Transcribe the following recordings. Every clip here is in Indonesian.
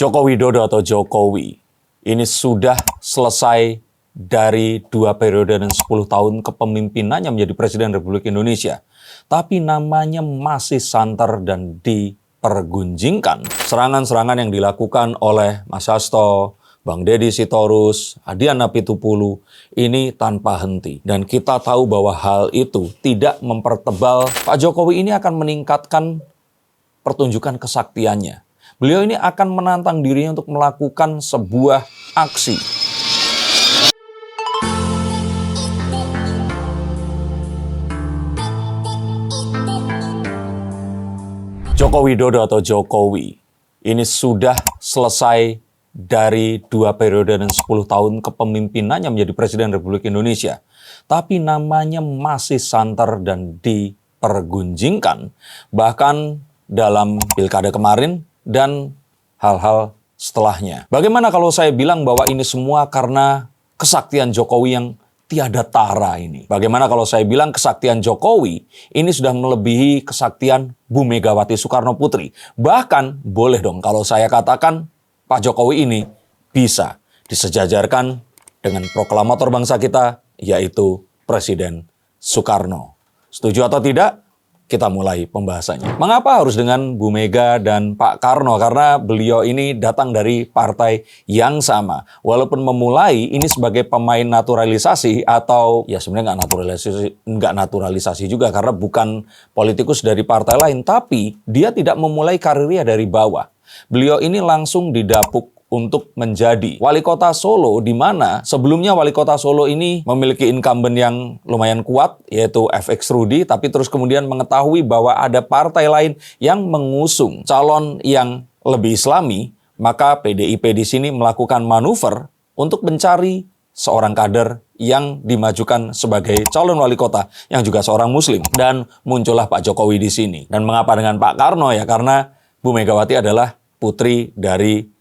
Joko Widodo atau Jokowi ini sudah selesai dari 2 periode dan 10 tahun kepemimpinannya menjadi Presiden Republik Indonesia. Tapi namanya masih santer dan dipergunjingkan. Serangan-serangan yang dilakukan oleh Mas Hasto, Bang Deddy Sitorus, Adiana Pitupulu ini tanpa henti. Dan kita tahu bahwa hal itu tidak mempertebal Pak Jokowi ini akan meningkatkan pertunjukan kesaktiannya. Beliau ini akan menantang dirinya untuk melakukan sebuah aksi. Joko Widodo atau Jokowi ini sudah selesai dari 2 periode dan 10 tahun kepemimpinannya menjadi Presiden Republik Indonesia. Tapi namanya masih santer dan dipergunjingkan. Bahkan dalam pilkada kemarin dan hal-hal setelahnya. Bagaimana kalau saya bilang bahwa ini semua karena kesaktian Jokowi yang tiada tara ini? Bagaimana kalau saya bilang kesaktian Jokowi ini sudah melebihi kesaktian Bu Megawati Soekarno Putri? Bahkan boleh dong kalau saya katakan Pak Jokowi ini bisa disejajarkan dengan proklamator bangsa kita, yaitu Presiden Soekarno. Setuju atau tidak? Kita mulai pembahasannya. Mengapa harus dengan Bu Mega dan Pak Karno? Karena beliau ini datang dari partai yang sama. Walaupun memulai ini sebagai pemain naturalisasi atau ya sebenarnya nggak naturalisasi juga karena bukan politikus dari partai lain. Tapi dia tidak memulai karirnya dari bawah. Beliau ini langsung didapuk untuk menjadi wali kota Solo, di mana sebelumnya wali kota Solo ini memiliki incumbent yang lumayan kuat, yaitu FX Rudy, tapi terus kemudian mengetahui bahwa ada partai lain yang mengusung calon yang lebih Islami, maka PDIP di sini melakukan manuver untuk mencari seorang kader yang dimajukan sebagai calon wali kota yang juga seorang Muslim, dan muncullah Pak Jokowi di sini. Dan mengapa dengan Pak Karno ya? Karena Bu Megawati adalah putri dari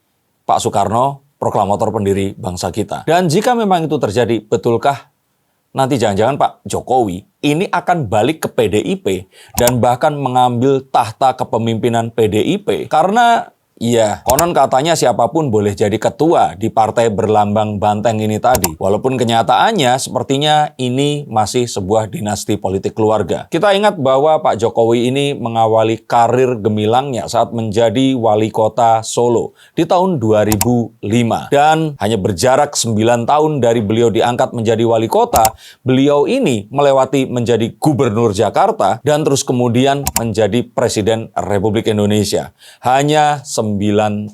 Pak Soekarno, proklamator pendiri bangsa kita. Dan jika memang itu terjadi, betulkah nanti jangan-jangan Pak Jokowi ini akan balik ke PDIP dan bahkan mengambil tahta kepemimpinan PDIP? Karena ya, konon katanya siapapun boleh jadi ketua di partai berlambang banteng ini tadi. Walaupun kenyataannya sepertinya ini masih sebuah dinasti politik keluarga. Kita ingat bahwa Pak Jokowi ini mengawali karir gemilangnya saat menjadi wali kota Solo di tahun 2005. Dan hanya berjarak 9 tahun dari beliau diangkat menjadi wali kota, beliau ini melewati menjadi gubernur Jakarta dan terus kemudian menjadi Presiden Republik Indonesia. Hanya 9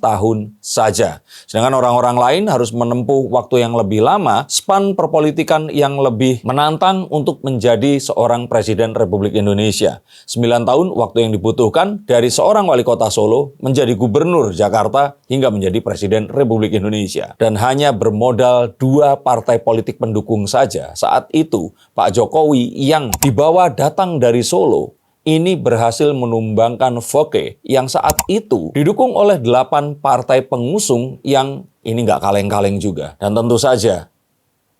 tahun saja. Sedangkan orang-orang lain harus menempuh waktu yang lebih lama, span perpolitikan yang lebih menantang untuk menjadi seorang Presiden Republik Indonesia. 9 tahun waktu yang dibutuhkan dari seorang wali kota Solo menjadi gubernur Jakarta hingga menjadi Presiden Republik Indonesia. Dan hanya bermodal 2 partai politik pendukung saja. Saat itu Pak Jokowi yang dibawa datang dari Solo ini berhasil menumbangkan Voke yang saat itu didukung oleh 8 partai pengusung yang ini nggak kaleng-kaleng juga. Dan tentu saja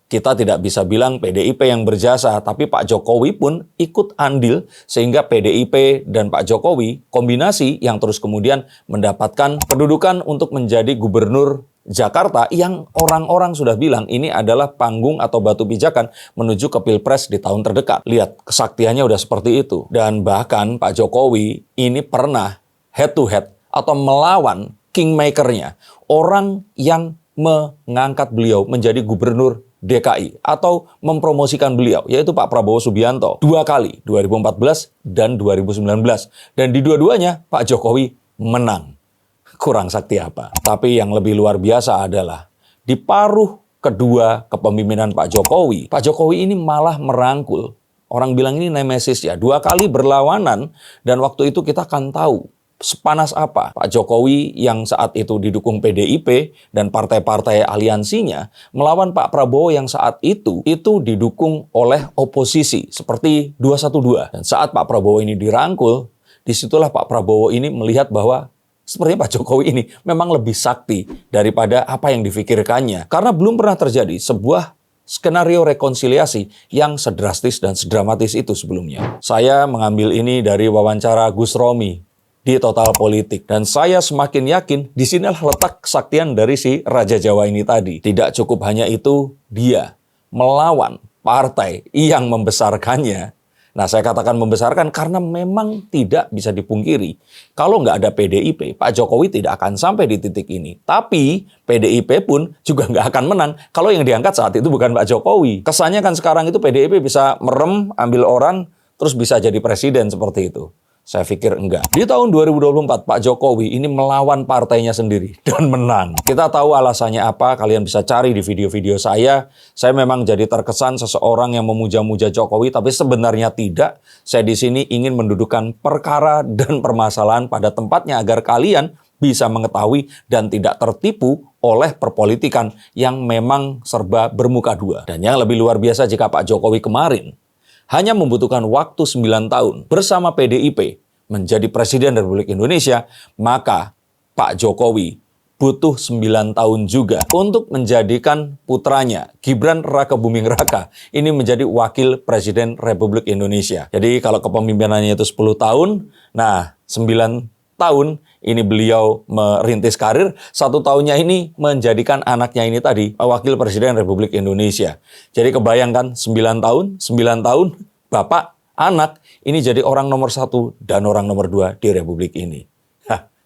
kita tidak bisa bilang PDIP yang berjasa, tapi Pak Jokowi pun ikut andil sehingga PDIP dan Pak Jokowi kombinasi yang terus kemudian mendapatkan kedudukan untuk menjadi gubernur Jakarta yang orang-orang sudah bilang ini adalah panggung atau batu pijakan menuju ke Pilpres di tahun terdekat. Lihat, kesaktiannya udah seperti itu. Dan bahkan Pak Jokowi ini pernah head to head atau melawan kingmaker-nya, orang yang mengangkat beliau menjadi gubernur DKI atau mempromosikan beliau, yaitu Pak Prabowo Subianto 2 kali, 2014 dan 2019. Dan di dua-duanya Pak Jokowi menang. Kurang sakti apa? Tapi yang lebih luar biasa adalah di paruh kedua kepemimpinan Pak Jokowi ini malah merangkul. Orang bilang ini nemesis ya, 2 kali berlawanan dan waktu itu kita akan tahu sepanas apa Pak Jokowi yang saat itu didukung PDIP dan partai-partai aliansinya melawan Pak Prabowo yang saat itu didukung oleh oposisi seperti 212. Dan saat Pak Prabowo ini dirangkul, disitulah Pak Prabowo ini melihat bahwa sepertinya Pak Jokowi ini memang lebih sakti daripada apa yang difikirkannya. Karena belum pernah terjadi sebuah skenario rekonsiliasi yang sedrastis dan sedramatis itu sebelumnya. Saya mengambil ini dari wawancara Gus Romi di total politik. Dan saya semakin yakin di sinilah letak kesaktian dari si Raja Jawa ini tadi. Tidak cukup hanya itu, dia melawan partai yang membesarkannya. Nah, saya katakan membesarkan karena memang tidak bisa dipungkiri. Kalau nggak ada PDIP, Pak Jokowi tidak akan sampai di titik ini. Tapi PDIP pun juga nggak akan menang kalau yang diangkat saat itu bukan Pak Jokowi. Kesannya kan sekarang itu PDIP bisa merem, ambil orang, terus bisa jadi presiden seperti itu. Saya pikir enggak. Di tahun 2024, Pak Jokowi ini melawan partainya sendiri dan menang. Kita tahu alasannya apa, kalian bisa cari di video-video saya. Saya memang jadi terkesan seseorang yang memuja-muja Jokowi, tapi sebenarnya tidak. Saya di sini ingin mendudukan perkara dan permasalahan pada tempatnya agar kalian bisa mengetahui dan tidak tertipu oleh perpolitikan yang memang serba bermuka dua. Dan yang lebih luar biasa jika Pak Jokowi kemarin hanya membutuhkan waktu 9 tahun bersama PDIP menjadi Presiden Republik Indonesia, maka Pak Jokowi butuh 9 tahun juga untuk menjadikan putranya, Gibran Rakabuming Raka, ini menjadi Wakil Presiden Republik Indonesia. Jadi kalau kepemimpinannya itu 10 tahun, nah 9 tahun ini beliau merintis karir, 1 tahunnya ini menjadikan anaknya ini tadi Wakil Presiden Republik Indonesia. Jadi kebayangkan 9 tahun, bapak, anak, ini jadi orang nomor 1 dan orang nomor 2 di Republik ini.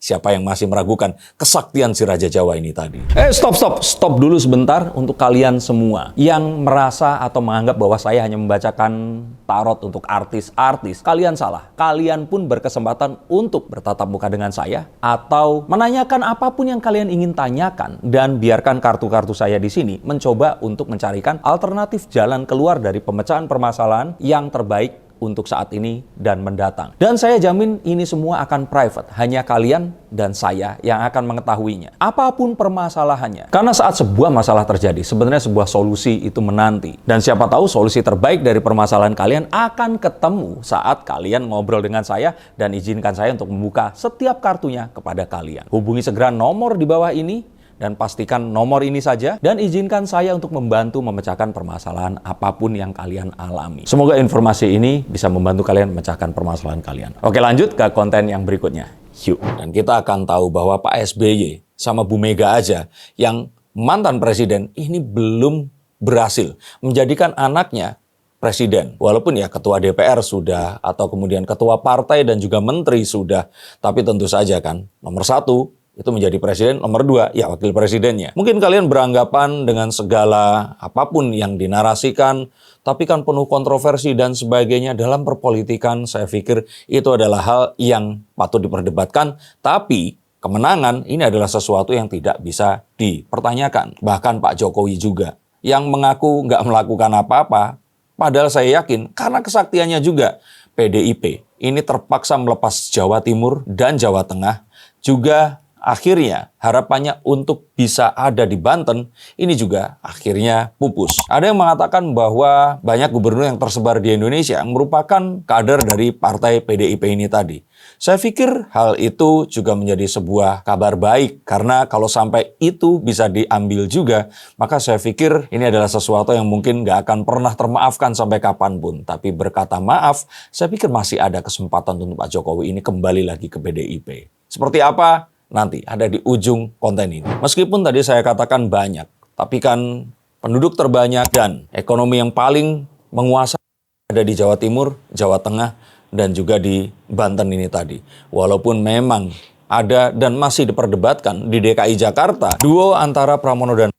Siapa yang masih meragukan kesaktian si Raja Jawa ini tadi? Stop dulu sebentar untuk kalian semua yang merasa atau menganggap bahwa saya hanya membacakan tarot untuk artis-artis. Kalian salah. Kalian pun berkesempatan untuk bertatap muka dengan saya atau menanyakan apapun yang kalian ingin tanyakan, dan biarkan kartu-kartu saya di sini mencoba untuk mencarikan alternatif jalan keluar dari pemecahan permasalahan yang terbaik untuk saat ini dan mendatang. Dan saya jamin ini semua akan private. Hanya kalian dan saya yang akan mengetahuinya. Apapun permasalahannya. Karena saat sebuah masalah terjadi, sebenarnya sebuah solusi itu menanti. Dan siapa tahu solusi terbaik dari permasalahan kalian akan ketemu saat kalian ngobrol dengan saya dan izinkan saya untuk membuka setiap kartunya kepada kalian. Hubungi segera nomor di bawah ini dan pastikan nomor ini saja, dan izinkan saya untuk membantu memecahkan permasalahan apapun yang kalian alami. Semoga informasi ini bisa membantu kalian memecahkan permasalahan kalian. Oke, lanjut ke konten yang berikutnya. Yuk. Dan kita akan tahu bahwa Pak SBY sama Bu Mega aja yang mantan presiden ini belum berhasil menjadikan anaknya presiden. Walaupun ya ketua DPR sudah, atau kemudian ketua partai dan juga menteri sudah. Tapi tentu saja kan, nomor 1 itu menjadi presiden, nomor 2 ya wakil presidennya. Mungkin kalian beranggapan dengan segala apapun yang dinarasikan, tapi kan penuh kontroversi dan sebagainya dalam perpolitikan. Saya pikir itu adalah hal yang patut diperdebatkan, tapi kemenangan ini adalah sesuatu yang tidak bisa dipertanyakan. Bahkan Pak Jokowi juga yang mengaku nggak melakukan apa-apa, padahal saya yakin karena kesaktiannya juga PDIP ini terpaksa melepas Jawa Timur dan Jawa Tengah, juga akhirnya harapannya untuk bisa ada di Banten ini juga akhirnya pupus. Ada yang mengatakan bahwa banyak gubernur yang tersebar di Indonesia yang merupakan kader dari partai PDIP ini tadi. Saya pikir hal itu juga menjadi sebuah kabar baik, karena kalau sampai itu bisa diambil juga, maka saya pikir ini adalah sesuatu yang mungkin nggak akan pernah termaafkan sampai kapanpun. Tapi berkata maaf, saya pikir masih ada kesempatan untuk Pak Jokowi ini kembali lagi ke PDIP. Seperti apa? Nanti ada di ujung konten ini. Meskipun tadi saya katakan banyak, tapi kan penduduk terbanyak dan ekonomi yang paling menguasai ada di Jawa Timur, Jawa Tengah, dan juga di Banten ini tadi. Walaupun memang ada dan masih diperdebatkan di DKI Jakarta, duo antara Pramono dan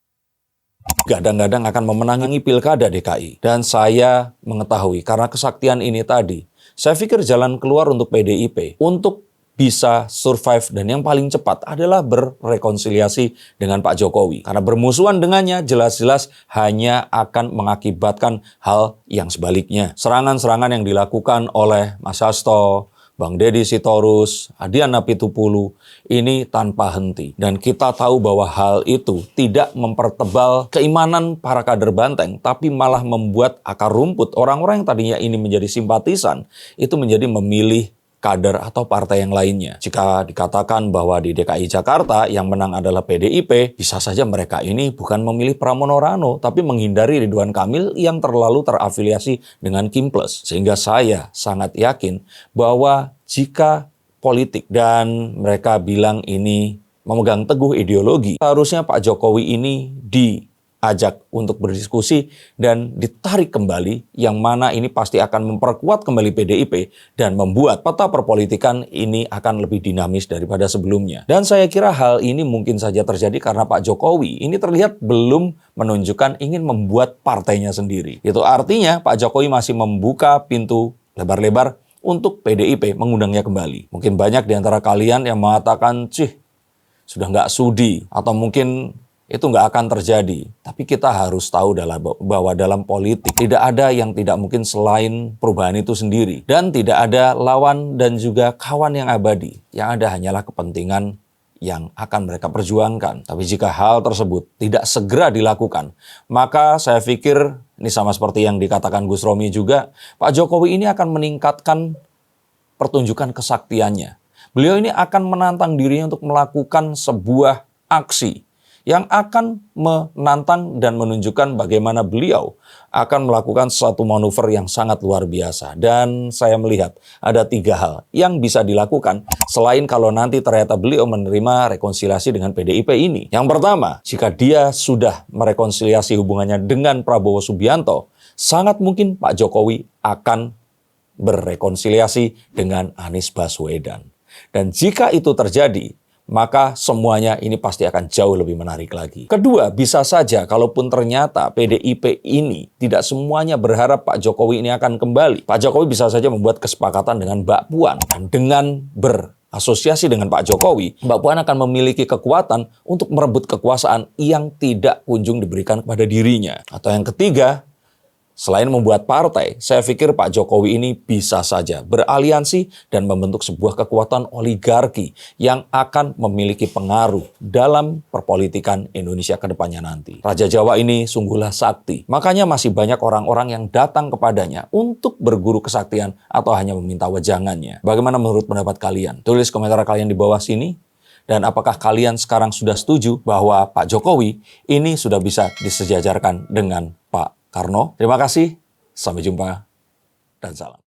gadang-gadang akan memenangi pilkada DKI. Dan saya mengetahui karena kesaktian ini tadi, saya pikir jalan keluar untuk PDIP untuk bisa survive dan yang paling cepat adalah berrekonsiliasi dengan Pak Jokowi. Karena bermusuhan dengannya jelas-jelas hanya akan mengakibatkan hal yang sebaliknya. Serangan-serangan yang dilakukan oleh Mas Hasto, Bang Deddy Sitorus, Adiana Pitupulu, ini tanpa henti. Dan kita tahu bahwa hal itu tidak mempertebal keimanan para kader Banteng, tapi malah membuat akar rumput orang-orang yang tadinya ini menjadi simpatisan, itu menjadi memilih kader atau partai yang lainnya. Jika dikatakan bahwa di DKI Jakarta yang menang adalah PDIP, bisa saja mereka ini bukan memilih Pramono Rano, tapi menghindari Ridwan Kamil yang terlalu terafiliasi dengan Kim Plus. Sehingga saya sangat yakin bahwa jika politik dan mereka bilang ini memegang teguh ideologi. Seharusnya Pak Jokowi ini diajak untuk berdiskusi dan ditarik kembali, yang mana ini pasti akan memperkuat kembali PDIP dan membuat peta perpolitikan ini akan lebih dinamis daripada sebelumnya. Dan saya kira hal ini mungkin saja terjadi karena Pak Jokowi ini terlihat belum menunjukkan ingin membuat partainya sendiri. Itu artinya Pak Jokowi masih membuka pintu lebar-lebar untuk PDIP mengundangnya kembali. Mungkin banyak di antara kalian yang mengatakan, sudah nggak sudi, atau mungkin itu nggak akan terjadi. Tapi kita harus tahu bahwa dalam politik tidak ada yang tidak mungkin selain perubahan itu sendiri. Dan tidak ada lawan dan juga kawan yang abadi. Yang ada hanyalah kepentingan yang akan mereka perjuangkan. Tapi jika hal tersebut tidak segera dilakukan, maka saya pikir, ini sama seperti yang dikatakan Gus Romi juga, Pak Jokowi ini akan meningkatkan pertunjukan kesaktiannya. Beliau ini akan menantang dirinya untuk melakukan sebuah aksi yang akan menantang dan menunjukkan bagaimana beliau akan melakukan suatu manuver yang sangat luar biasa. Dan saya melihat ada 3 hal yang bisa dilakukan selain kalau nanti ternyata beliau menerima rekonsiliasi dengan PDIP ini. Yang pertama, jika dia sudah merekonsiliasi hubungannya dengan Prabowo Subianto, sangat mungkin Pak Jokowi akan berrekonsiliasi dengan Anies Baswedan. Dan jika itu terjadi, maka semuanya ini pasti akan jauh lebih menarik lagi. Kedua, bisa saja kalaupun ternyata PDIP ini tidak semuanya berharap Pak Jokowi ini akan kembali, Pak Jokowi bisa saja membuat kesepakatan dengan Mbak Puan. Dan dengan berasosiasi dengan Pak Jokowi, Mbak Puan akan memiliki kekuatan untuk merebut kekuasaan yang tidak kunjung diberikan kepada dirinya. Atau yang ketiga, selain membuat partai, saya pikir Pak Jokowi ini bisa saja beraliansi dan membentuk sebuah kekuatan oligarki yang akan memiliki pengaruh dalam perpolitikan Indonesia ke depannya nanti. Raja Jawa ini sungguhlah sakti. Makanya masih banyak orang-orang yang datang kepadanya untuk berguru kesaktian atau hanya meminta wejangannya. Bagaimana menurut pendapat kalian? Tulis komentar kalian di bawah sini. Dan apakah kalian sekarang sudah setuju bahwa Pak Jokowi ini sudah bisa disejajarkan dengan Pak Karno? Terima kasih, sampai jumpa, dan salam.